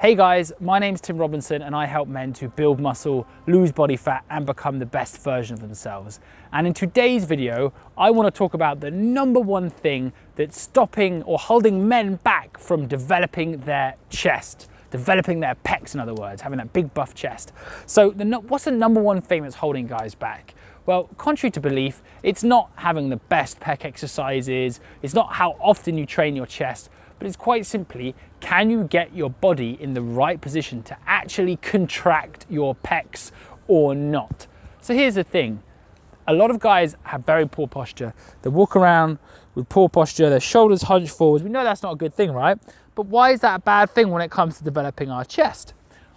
Hey guys, my name's Tim Robinson and I help men to build muscle, lose body fat and become the best version of themselves. And in today's video, I want to talk about the number one thing that's stopping or holding men back from developing their chest, developing their pecs in other words, having that big buff chest. So what's the number one thing that's holding guys back? Well, contrary to belief, it's not having the best pec exercises, it's not how often you train your chest, but it's quite simply, can you get your body in the right position to actually contract your pecs or not? So here's the thing. A lot of guys have very poor posture. They walk around with poor posture, their shoulders hunched forwards. We know that's not a good thing, right? But why is that a bad thing when it comes to developing our chest?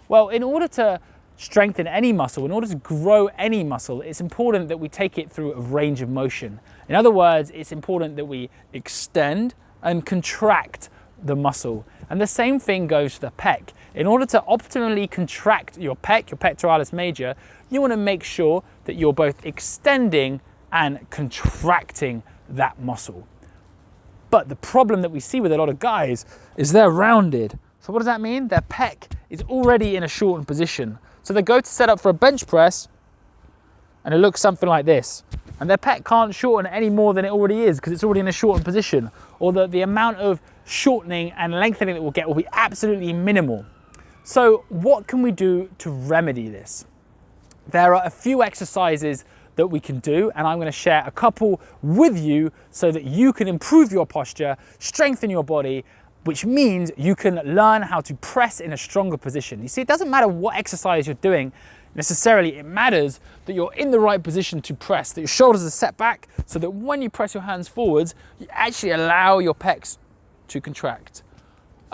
Well, in order to strengthen any muscle, in order to grow any muscle, it's important that we take it through a range of motion. In other words, it's important that we extend and contract the muscle. And the same thing goes for the pec. In order to optimally contract your pec, your pectoralis major, you want to make sure that you're both extending and contracting that muscle. But the problem that we see with a lot of guys is they're rounded. So what does that mean? Their pec is already in a shortened position. So they go to set up for a bench press and it looks something like this. And their pec can't shorten any more than it already is because it's already in a shortened position. Or the amount of shortening and lengthening that we'll get will be absolutely minimal. So what can we do to remedy this? There are a few exercises that we can do, and I'm going to share a couple with you so that you can improve your posture, strengthen your body, which means you can learn how to press in a stronger position. You see, it doesn't matter what exercise you're doing necessarily, it matters that you're in the right position to press, that your shoulders are set back so that when you press your hands forwards, you actually allow your pecs to contract.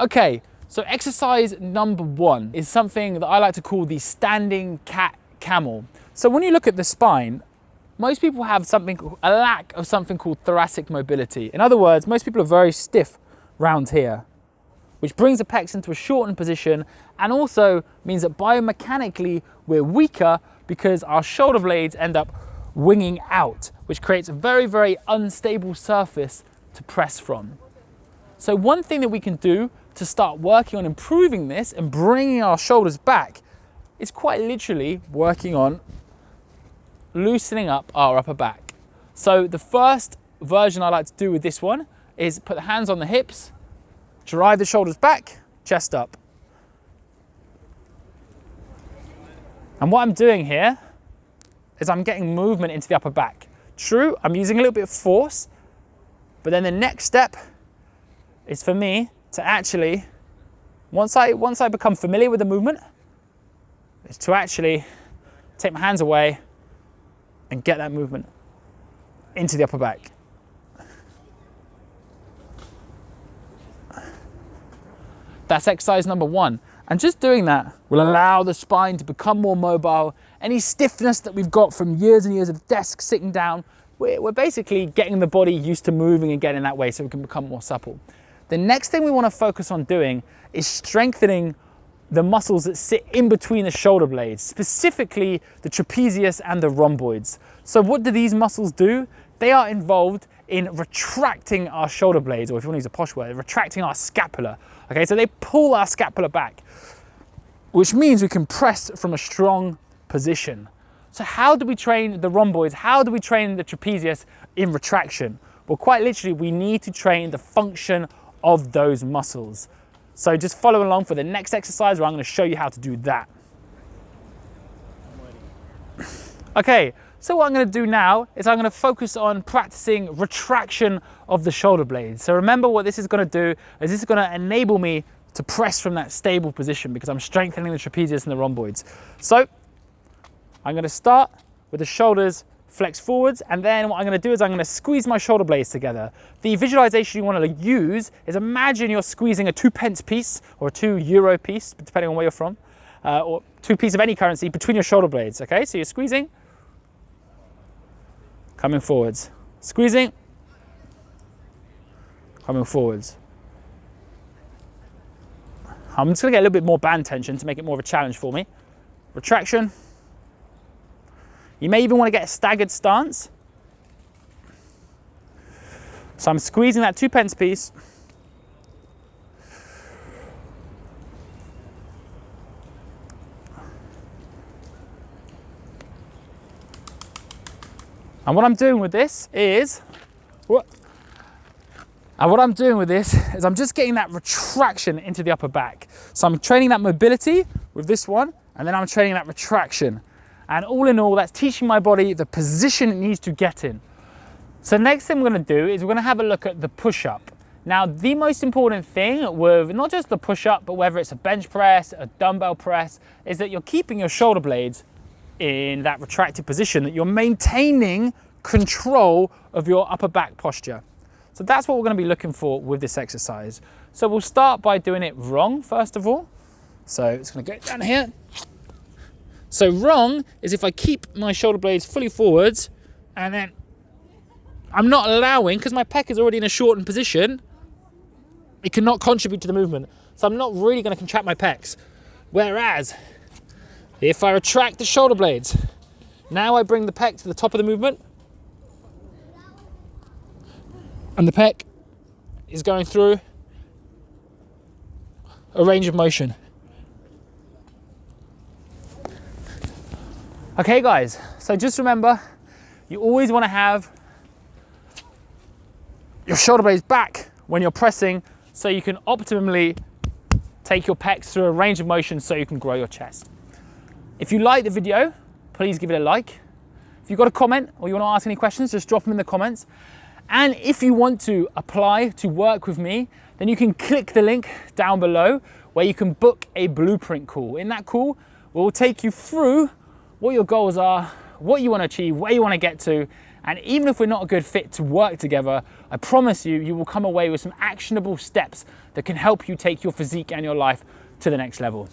Okay, so exercise number one is something that I like to call the standing cat camel. So when you look at the spine, most people have a lack of something called thoracic mobility. In other words, most people are very stiff round here, which brings the pecs into a shortened position and also means that biomechanically we're weaker because our shoulder blades end up winging out, which creates a very, very unstable surface to press from. So one thing that we can do to start working on improving this and bringing our shoulders back is quite literally working on loosening up our upper back. So the first version I like to do with this one is put the hands on the hips, drive the shoulders back, chest up. And what I'm doing here is I'm getting movement into the upper back. True, I'm using a little bit of force, but then the next step is for me to actually, once I become familiar with the movement, is to actually take my hands away and get that movement into the upper back. That's exercise number one. And just doing that will allow the spine to become more mobile. Any stiffness that we've got from years and years of desk sitting down, we're basically getting the body used to moving again in that way so we can become more supple. The next thing we want to focus on doing is strengthening the muscles that sit in between the shoulder blades, specifically the trapezius and the rhomboids. So what do these muscles do? They are involved in retracting our shoulder blades, or if you want to use a posh word, retracting our scapula. Okay, so they pull our scapula back, which means we can press from a strong position. So how do we train the rhomboids? How do we train the trapezius in retraction? Well, quite literally, we need to train the function of those muscles. So just follow along for the next exercise where I'm going to show you how to do that. Okay, so what I'm going to do now is I'm going to focus on practicing retraction of the shoulder blades. So remember what this is going to do is this is going to enable me to press from that stable position because I'm strengthening the trapezius and the rhomboids. So I'm going to start with the shoulders flex forwards, and then what I'm going to do is I'm going to squeeze my shoulder blades together. The visualization you want to use is imagine you're squeezing a 2p piece or a €2 piece, depending on where you're from, or 2 pieces of any currency between your shoulder blades. Okay, so you're squeezing, coming forwards, squeezing, coming forwards. I'm just going to get a little bit more band tension to make it more of a challenge for me. Retraction. You may even want to get a staggered stance. So I'm squeezing that 2p piece. And what I'm doing with this is, I'm just getting that retraction into the upper back. So I'm training that mobility with this one, and then I'm training that retraction. And all in all, that's teaching my body the position it needs to get in. So next thing we're gonna do is we're gonna have a look at the push-up. Now, the most important thing with not just the push-up, but whether it's a bench press, a dumbbell press, is that you're keeping your shoulder blades in that retracted position, that you're maintaining control of your upper back posture. So that's what we're gonna be looking for with this exercise. So we'll start by doing it wrong, first of all. So it's gonna go down here. So wrong is if I keep my shoulder blades fully forwards and then I'm not allowing, because my pec is already in a shortened position, it cannot contribute to the movement. So I'm not really gonna contract my pecs. Whereas, if I retract the shoulder blades, now I bring the pec to the top of the movement, and the pec is going through a range of motion. Okay guys, so just remember, you always wanna have your shoulder blades back when you're pressing so you can optimally take your pecs through a range of motion so you can grow your chest. If you like the video, please give it a like. If you've got a comment or you want to ask any questions, just drop them in the comments. And if you want to apply to work with me, then you can click the link down below where you can book a blueprint call. In that call, we'll take you through what your goals are, what you want to achieve, where you want to get to. And even if we're not a good fit to work together, I promise you, you will come away with some actionable steps that can help you take your physique and your life to the next level.